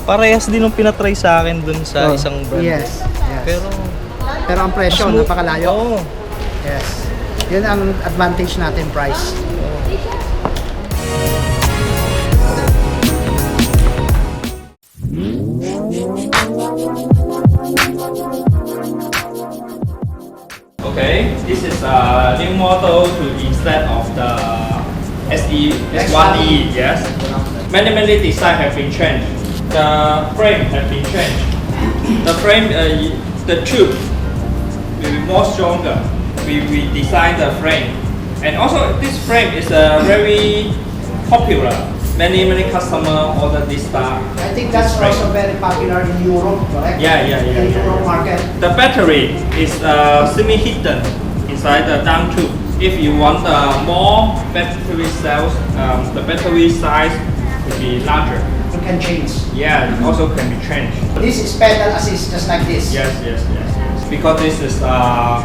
parehas din yung pinatry sa akin dun sa isang brand. Yes. Pero ang presyo, mas napakalayo. Oo. Yes. Yun ang advantage natin, price. Okay, this is a new model to instead of the X1 E. Yes, many design have been changed. The frame have been changed. The frame, the tube will be more stronger. We designed the frame, and also this frame is very popular. Many customers order this style. I think that's also very popular in Europe, correct? Yeah. In Europe market. The battery is semi-hidden inside the down tube. If you want more battery cells, the battery size will be larger. You can change. Yeah, it also can be changed. This is pedal assist, just like this. Yes. Because this is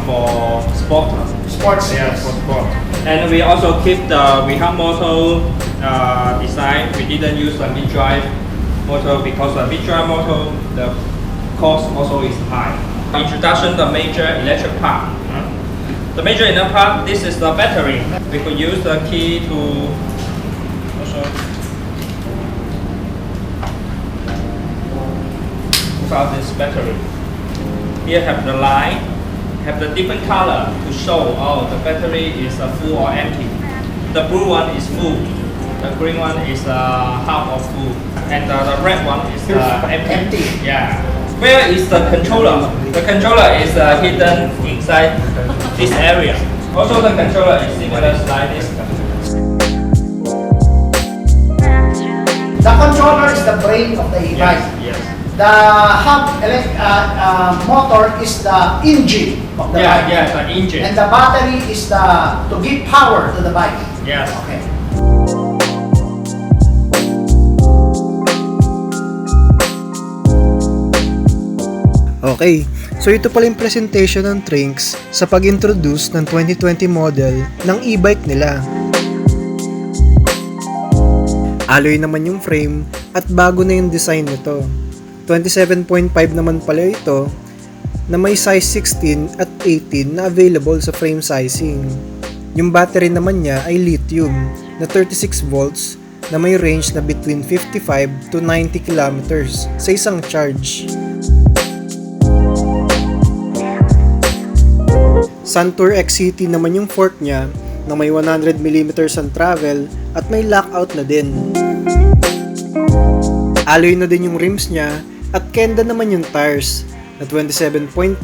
for sport. Sports. Yeah, for sport. And we also keep the Vihan motor design. We didn't use the mid-drive motor because the mid-drive motor, the cost also is high. Introduction the major electric part. The major inner part, this is the battery. We could use the key to also move out this battery. Here have the line, have the different color to show the battery is full or empty. The blue one is full, the green one is half of full, and the red one is empty. Yeah. Where is the controller? The controller is hidden inside this area. Also the controller is similar like this. The controller is the brain of the e-bike. Yes. The hub motor is the engine of the bike. Yeah, the engine. And the battery is to give power to the bike. Yes. Okay. Okay, so ito pala yung presentation ng Trinx sa pag-introduce ng 2020 model ng e-bike nila. Alloy naman yung frame at bago na yung design nito. 27.5 naman pala ito na may size 16 at 18 na available sa frame sizing. Yung battery naman niya ay lithium na 36 volts na may range na between 55 to 90 kilometers sa isang charge. Suntour XCT naman yung fork niya na may 100mm ang travel at may lockout na din. Alloy na din yung rims niya at kenda naman yung tires na 27.5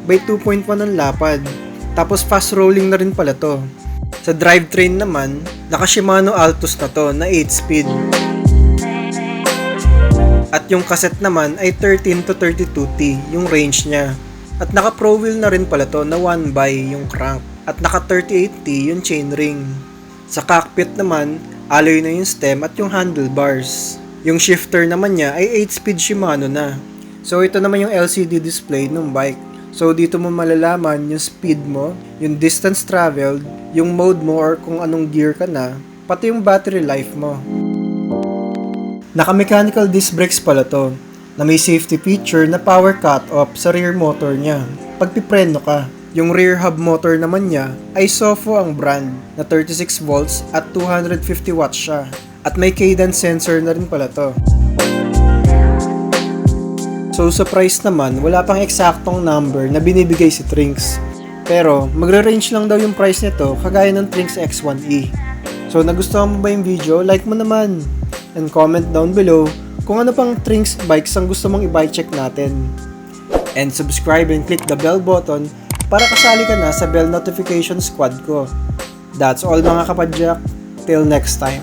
by 2.1 ang lapad. Tapos fast rolling na rin pala to. Sa drivetrain naman, naka Shimano Altus na to na 8-speed. At yung cassette naman ay 13 to 32T yung range niya. At naka pro wheel na rin pala to na 1x yung crank. At naka 38T yung chainring. Sa cockpit naman, alloy na yung stem at yung handlebars. Yung shifter naman niya ay 8-speed Shimano na. So ito naman yung LCD display ng bike. So dito mo malalaman yung speed mo, yung distance traveled, yung mode mo or kung anong gear ka na, pati yung battery life mo. Naka-mechanical disc brakes pala to, na may safety feature na power cut-off sa rear motor niya pag pipreno ka. Yung rear hub motor naman niya ay Sofo ang brand na 36 volts at 250 watts siya. At may cadence sensor na rin pala to. So sa price naman, wala pang eksaktong number na binibigay si Trinx. Pero magre-range lang daw yung price nito kagaya ng Trinx X1 E. So nagustuhan mo ba yung video? Like mo naman! And comment down below kung ano pang Trinx bikes ang gusto mong i-bike check natin. And subscribe and click the bell button para kasali ka na sa bell notification squad ko. That's all mga kapadyak. Till next time.